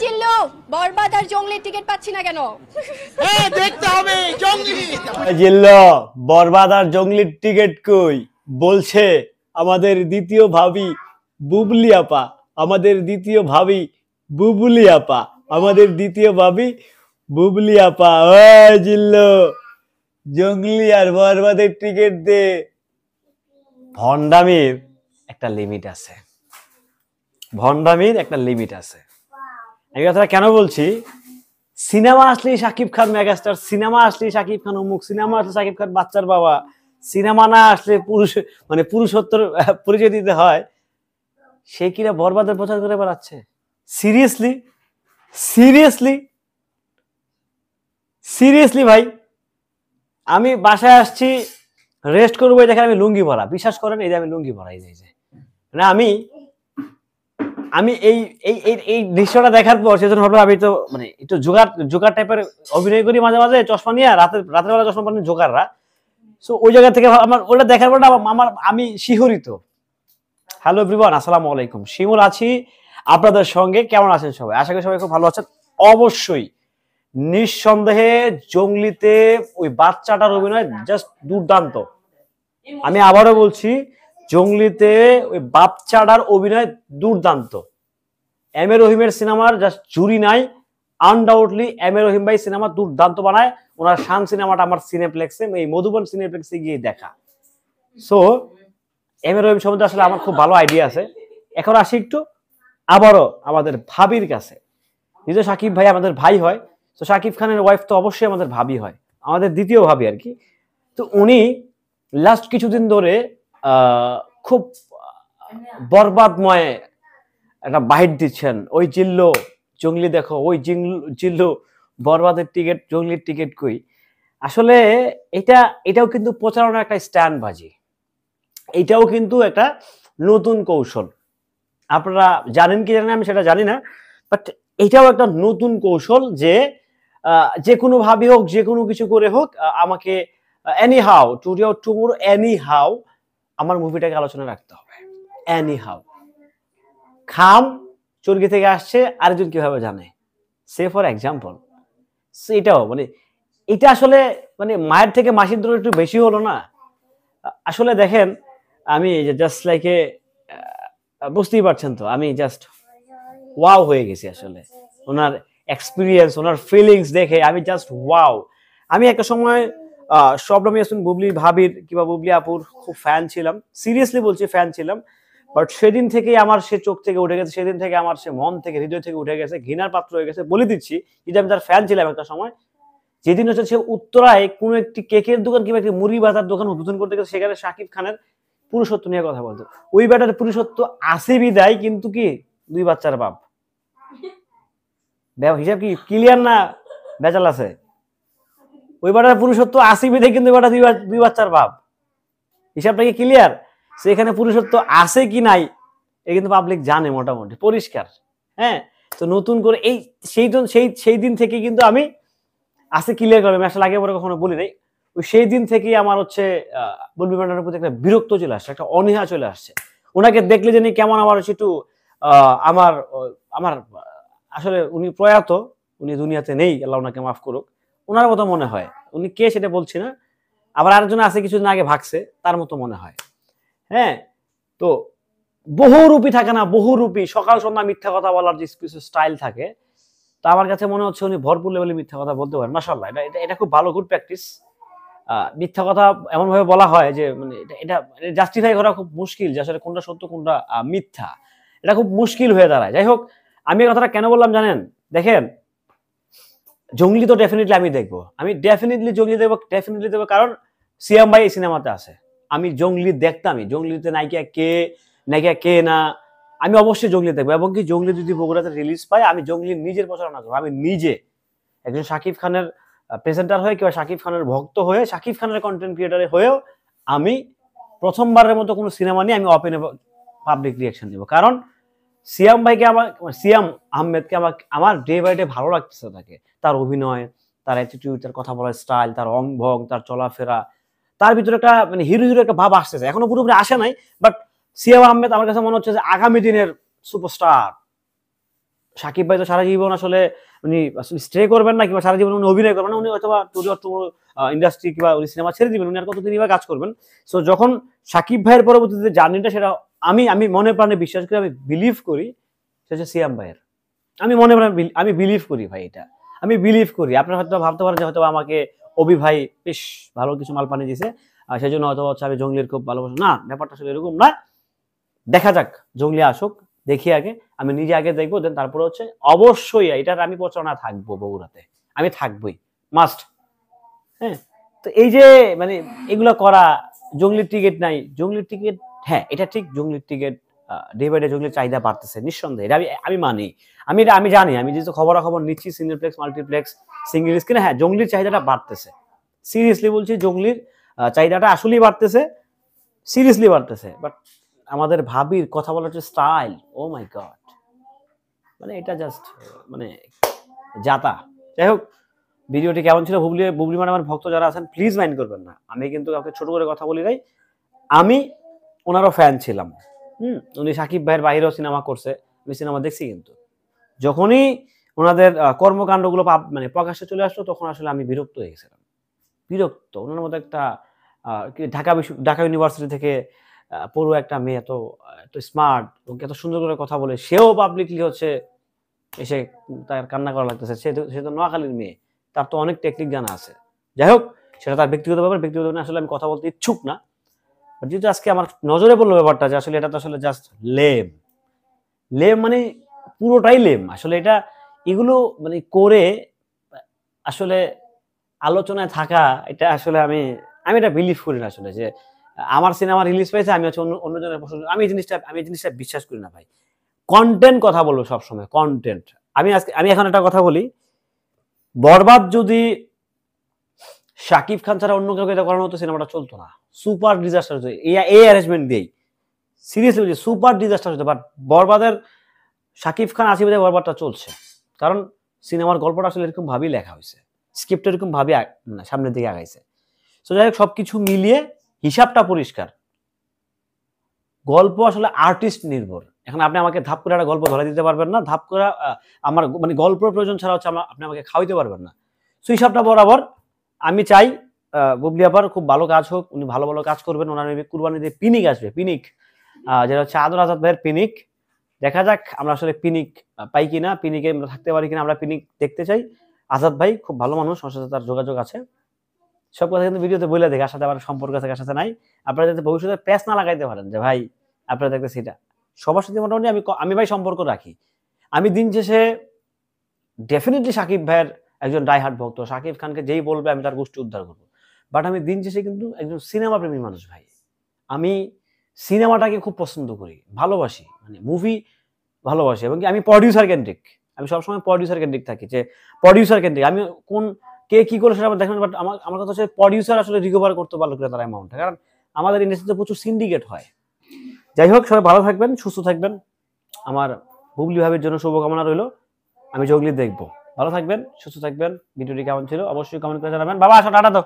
জিল্লু, বরবাদ আর জঙ্গলির ticket পাচ্ছি না কেন? হ্যাঁ দেখতে হবে জঙ্গলি। জিল্লো, বরবাদ আর জঙ্গলির টিকিট কই? বলছে আমাদের দ্বিতীয় ভাবি বুবলি আপা, আমাদের দ্বিতীয় ভাবি বুবলি আপা, আমাদের দ্বিতীয় ভাবি বুবলি আপা। ওই জিল্লো, জঙ্গলি আর বরবাদের টিকিট দে। ভন্ডামির একটা লিমিট আছে, ভন্ডামির একটা লিমিট আছে। এই কথাটা কেন বলছি? সিনেমা আসলেই শাকিব খান মেগাস্টার, সিনেমা আসলেই শাকিব খান অমুক, সিনেমা আসলে শাকিব খান বাচ্চার বাবা, সিনেমা না আসলে পুরুষত্বর পরিচয় দিতে হয়। সে কিনা বরবাদের প্রচার করে বেড়াচ্ছে। সিরিয়াসলি সিরিয়াসলি সিরিয়াসলি ভাই, আমি বাসায় আসছি, রেস্ট করবো, দেখেন আমি লুঙ্গি ভরা। বিশ্বাস করেন, এই যে আমি লুঙ্গি ভরা, এই যে মানে আমি আমি এই এই এই দৃশ্যটা দেখার পর সেজন্য ভাবলাম আমি তো মানে একটু জোগাড় টাইপের অভিনয় করি মাঝে মাঝে, চশমা নিয়ে রাতের বেলা চশমা পরে জোগাড়রা। সো ওই জায়গা থেকে আমার ওটা দেখার পর আমি শিহরিত। হ্যালো এভরিওয়ান, আসসালামু আলাইকুম। শিমুল আছি আপনাদের সঙ্গে। কেমন আছেন সবাই? আশা করি সবাই খুব ভালো আছেন। অবশ্যই নিঃসন্দেহে জঙ্গলিতে ওই বাচ্চাটার অভিনয় জাস্ট দুর্দান্ত। আমি আবারও বলছি, জঙ্গলিতে ওই বাচ্চাটার অভিনয় দুর্দান্ত। এম এ রহিমের সিনেমার জাস্ট জুরি নাই। আনডাউটলি এম এ রহিম ভাই সিনেমা দুর্দান্ত বানায়। ওনার শান সিনেমাটা আমার সিনেপ্লেক্সে, এই মধুবন সিনেপ্লেক্সে গিয়ে দেখা। সো এম এ রহিম সম্বন্ধে আসলে আমার খুব ভালো আইডিয়া আছে। এখন আসি একটু আবারও আমাদের ভাবির কাছে। নিজে সাকিব ভাই আমাদের ভাই হয়, তো সাকিব খানের ওয়াইফ তো অবশ্যই আমাদের ভাবি হয়, আমাদের দ্বিতীয় ভাবি আর কি। তো উনি লাস্ট কিছুদিন ধরে খুব বরবাদময় একটা বাইট দিচ্ছেন। ওই জিল্লো, জঙ্গলি দেখো, ওই জিল্লো, বরবাদের টিকিট, জঙ্গলির টিকিট কই? আসলে এটাও কিন্তু প্রচারণার একটা স্ট্যান্ড বাজি। এটাও কিন্তু একটা নতুন কৌশল। আপনারা জানেন কি জানেন আমি সেটা জানি না, বাট এটাও একটা নতুন কৌশল যে যে কোনো ভাবে হোক, যে কোনো কিছু করে হোক, আমাকে any how today or tomorrow, any how আমার মুভিটাকে আলোচনা রাখতে হবে। এনি হাউ খাম চর্গি থেকে আসছে, আরেকজন কিভাবে জানে? সে ফর এক্সাম্পল এটাও মানে এটা আসলে মানে মায়ের থেকে মাসির দূর একটু বেশি হলো না? আসলে দেখেন, আমি জাস্ট লাইকে বুঝতেই পারছেন তো, আমি জাস্ট ওয়াও হয়ে গেছি আসলে। ওনার এক্সপিরিয়েন্স, ওনার ফিলিংস দেখে আমি জাস্ট ওয়াও। আমি একটা সময় শবনম ইয়াসমিন বুবলির ভাবির কিংবা বুবলি আপুর খুব ফ্যান ছিলাম, সিরিয়াসলি বলছি ফ্যান ছিলাম। বাট সেদিন থেকেই আমার সে চোখ থেকে উঠে গেছে, সেদিন থেকে আমার সে মন থেকে, হৃদয় থেকে উঠে গেছে, ঘৃণার পাত্র হয়ে গেছে। বলে দিচ্ছি, যদি আমি তার ফ্যান ছিলাম একটা সময়, যেদিন হচ্ছে সে উত্তরায় কোনো একটি কেকের দোকান কিংবা একটি মুড়ি বাজার দোকান উদ্বোধন করতে গেছে, সেখানে শাকিব খানের পুরুষত্ব নিয়ে কথা বলতো। ওই ব্যাটার পুরুষত্ব আসে বিদায়, কিন্তু কি দুই বাচ্চার বাপ। হিসাব কি ক্লিয়ার না? বেচাল আছে। ওই ব্যাটার পুরুষত্ব আসে বিদায়, কিন্তু ব্যাটা দুই বাচ্চার বাপ। হিসাবটা কি ক্লিয়ার? সেখানে পুরুষত্ব আছে কি নাই এ কিন্তু পাবলিক জানে মোটামুটি পরিষ্কার। হ্যাঁ, তো নতুন করে এই সেই দিন থেকে কিন্তু আমি আছে ক্লিয়ার করলাম। আমি আসলে আগে পরে কখনো বলি নাই। ওই সেই দিন থেকেই আমার হচ্ছে বুলবুল ম্যাডামের প্রতি একটা বিরক্ত চলে আসছে, একটা অনীহা চলে আসছে। ওনাকে দেখলে জানি কেমন আমার হচ্ছে একটু আমার আমার আসলে উনি প্রয়াত, উনি দুনিয়াতে নেই, আল্লাহ ওনাকে মাফ করুক, ওনার মতো মনে হয়। উনি কে সেটা বলছি না, আবার আরেকজন আছে কিছুদিন আগে ভাগছে, তার মতো মনে হয়। হ্যাঁ, তো বহুরূপী থাকে না, বহুরূপী, সকাল সন্ধ্যা মিথ্যা কথা বলার যে কিছু স্টাইল থাকে, তো আমার কাছে মনে হচ্ছে উনি ভরপুর লেভেলে মিথ্যা কথা বলতে পারেন। মাশাআল্লাহ, এটা খুব ভালো, গুড প্র্যাকটিস। মিথ্যা কথা এমন ভাবে বলা হয় যে মানে এটা জাস্টিফাই করা খুব মুশকিল, যে আসলে কোনটা সত্য কোনটা মিথ্যা, এটা খুব মুশকিল হয়ে দাঁড়ায়। যাই হোক, আমি এই কথাটা কেন বললাম জানেন? দেখেন, জঙ্গলি তো ডেফিনেটলি আমি দেখবো, আমি ডেফিনেটলি জঙ্গলি দেখবো, কারণ সিয়াম ভাই এই সিনেমাতে আছে। আমি জঙ্গলি দেখতামই, জঙ্গলিতে নায়িকা কে না, আমি অবশ্যই জঙ্গলি দেখবো। এবং কি জঙ্গলি যদি বগুড়াতে রিলিজ পায়, আমি জঙ্গলির নিজের প্রচারণা করবো। আমি নিজে একজন শাকিব খানের প্রেজেন্টার হয়ে কিংবা শাকিব খানের ভক্ত হয়ে, শাকিব খানের কন্টেন্ট ক্রিয়েটার হয়েও আমি প্রথমবারের মতো কোনো সিনেমা নিয়ে আমি ওপেন পাবলিক রিয়াকশন দেবো। কারণ সিয়াম আহমেদকে আমার ডে বাই ডে ভালো লাগতেছে। তার অভিনয়, তার অ্যাটিটিউড, তার কথা বলার স্টাইল, তার অং ভং, তার চলাফেরা, তার ভিতরে একটা মানে হিরো একটা ভাব আসতেছে। এখনো পুরোপুরি আসে নাই, বাট সিয়াম আহমেদ আমার কাছে মনে হচ্ছে যে আগামী দিনের সুপারস্টার। সাকিব ভাই তো সারা জীবন আসলে উনি স্টে করবেন না, কিংবা সারা জীবন উনি অভিনয় করবেন না, উনি হয়তো ইন্ডাস্ট্রি কিংবা উনি সিনেমা ছেড়ে দিবেন, উনি আর কতদিনই বা কাজ করবেন। সো যখন সাকিব ভাইয়ের পরবর্তীতে জার্নিটা, সেটা আমি আমি মনে প্রাণে বিশ্বাস করি, আমি বিলিভ করি সেটা হচ্ছে সিয়াম ভাইয়ের। আমি মনে প্রাণে আমি বিলিভ করি ভাই, এটা আমি বিলিভ করি। আপনারা হয়তো ভাবতে পারেন যে হয়তো আমাকে অভি ভাই বেশ ভালো কিছু মাল পানি দিছে, আর সেই জন্য হয়তো হচ্ছে আমি জঙ্গলির খুব ভালোবাসি, না, ব্যাপারটা আসলে এরকম না। দেখা যাক, জঙ্গলি আসুক, দেখি আগে, আমি নিজে আগে দেখবো, দেন তারপরে হচ্ছে অবশ্যই এটার আমি প্রচারণা থাকবো বগুড়াতে, আমি থাকবোই, মাস্ট। হ্যাঁ, তো এই যে মানে এগুলো করা, জঙ্গলির টিকিট নাই, জঙ্গলির টিকিট, হ্যাঁ এটা ঠিক, জঙ্গলির টিকিট ডে বাই ডে জঙ্গলির চাহিদা বাড়তেছে নিঃসন্দেহে, এটা আমি মানি, আমি জানি, আমি যেহেতু খবরাখবর নিচ্ছি সিনেপ্লেক্স মাল্টিপ্লেক্স সিঙ্গেল স্ক্রিনে, হ্যাঁ জঙ্গলির চাহিদাটা বাড়তেছে, সিরিয়াসলি বলছি, জঙ্গলির চাহিদাটা আসলেই বাড়তেছে, সিরিয়াসলি বাড়তেছে। বাট আমাদের ভাবির কথা বলার যে স্টাইল, ও মাই গড, মানে এটা জাস্ট মানে যাতা। যাই হোক, ভিডিওটি কেমন ছিল, বুবলি ম্যাডামের ভক্ত যারা আছেন প্লিজ মাইন্ড করবেন না, আমি কিন্তু কাউকে ছোট করে কথা বলি নাই, আমি ওনারও ফ্যান ছিলাম। উনি সাকিব ভাইয়ের বাইরেও সিনেমা করছে, আমি সিনেমা দেখছি, কিন্তু যখনই ওনাদের কর্মকাণ্ডগুলো মানে প্রকাশ্যে চলে আসলো, তখন আসলে আমি বিরক্ত হয়ে গেছিলাম, বিরক্ত। ওনার মতো একটা ঢাকা ইউনিভার্সিটি থেকে পুরো একটা মেয়ে, এত এত স্মার্ট, এত সুন্দর করে কথা বলে, সেও পাবলিকলি হচ্ছে এসে তার কান্না করা লাগতেছে, সে তো নোয়াখালীর মেয়ে, তার তো অনেক টেকনিক জানা আছে। যাই হোক, সেটা তার ব্যক্তিগত ব্যাপার, ব্যক্তিগত আসলে আমি কথা বলতে ইচ্ছুক না। যেহেতু আজকে আমার নজরে পড়লো ব্যাপারটা, যে আসলে এটা তো আসলে জাস্ট লেম, মানে পুরোটাই লেম আসলে। এটা এগুলো মানে করে আসলে আলোচনায় থাকা, এটা আসলে আমি এটা বিলিভ করি না আসলে, যে আমার সিনেমা রিলিজ পেয়েছে, আমি হচ্ছে অন্যজনের পছন্দ, আমি এই জিনিসটা বিশ্বাস করি না ভাই। কন্টেন্ট কথা বলবো সবসময়, কন্টেন্ট। আমি এখন একটা কথা বলি, বরবাদ যদি শাকিব খান ছাড়া অন্য কাউকে এটা করানো হতো, সিনেমাটা চলতো না, সুপার ডিজাস্টার হতো এই অ্যারেঞ্জমেন্ট দিয়েই, সিরিয়াসলি বলছি, সুপার ডিজাস্টার হতো। বাট বরবাদের শাকিব খান আসিফ ভাই বরবাদটা চলছে, কারণ সিনেমার গল্পটা আসলে এরকম ভাবেই লেখা হয়েছে, স্ক্রিপ্ট এরকম ভাবে সামনের দিকে আগাইছে। সো যাই হোক, সবকিছু মিলিয়ে হিসাবটা পরিষ্কার, গল্প আসলে আর্টিস্ট নির্ভর। এখন আপনি আমাকে ধাপ করে একটা গল্প ধরে দিতে পারবেন না, ধাপ করে আমার মানে গল্পের প্রয়োজন ছাড়া হচ্ছে আপনি আমাকে খাওয়াইতে পারবেন না। সো হিসাবটা বরাবর। আমি চাই বুবলি আপার খুব ভালো কাজ হোক, উনি ভালো ভালো কাজ করবেন, ওনার কুরবানি দিয়ে পিনিক আসবে, পিনিক যেটা হচ্ছে আদর আজাদ ভাইয়ের পিনিক। দেখা যাক আমরা আসলে পিনিক পাই কিনা, পিনিকে আমরা থাকতে পারি কিনা, আমরা পিনিক দেখতে চাই। আজাদ ভাই খুব ভালো মানুষ, ওর সাথে তার যোগাযোগ আছে, সব কথা কিন্তু ভিডিওতে বলে দেখে, সাথে আমার সম্পর্ক আছে, কার সাথে নাই। আপনারা যাতে ভবিষ্যতে প্যাচ না লাগাইতে পারেন যে ভাই আপনারা দেখতেছি, এটা সবার সাথে মোটামুটি আমি ভাই সম্পর্ক রাখি। আমি দিন শেষে ডেফিনেটলি সাকিব ভাইয়ের একজন ডাইহার্ট ভক্ত, সাকিব খানকে যেই বলবে আমি তার গোষ্ঠী উদ্ধার করবো। বাট আমি দিন শেষে কিন্তু একজন সিনেমা প্রেমী মানুষ ভাই, আমি সিনেমাটাকে খুব পছন্দ করি, ভালোবাসি, মানে মুভি ভালোবাসি, এবং আমি প্রডিউসার কেন্দ্রিক, আমি সবসময় প্রডিউসার কেন্দ্রিক থাকি, যে প্রডিউসার কেন্দ্রিক, আমি কোন কে কি করে সেটা আমার দেখেন, বাট আমার কথা হচ্ছে প্রডিউসার আসলে রিকভার করতে পারলো কিনা তার অ্যামাউন্টটা, কারণ আমাদের ইন্ডাস্ট্রিতে প্রচুর সিন্ডিকেট হয়। যাই হোক, সবাই ভালো থাকবেন, সুস্থ থাকবেন, আমার বুবলি ভাবির জন্য শুভকামনা রইল, আমি জঙ্গলি দেখবো। ভালো থাকবেন, সুস্থ থাকবেন। ভিডিওটি কেমন ছিল অবশ্যই কমেন্ট করে জানাবেন। বাবা আসো, টাটা দাও।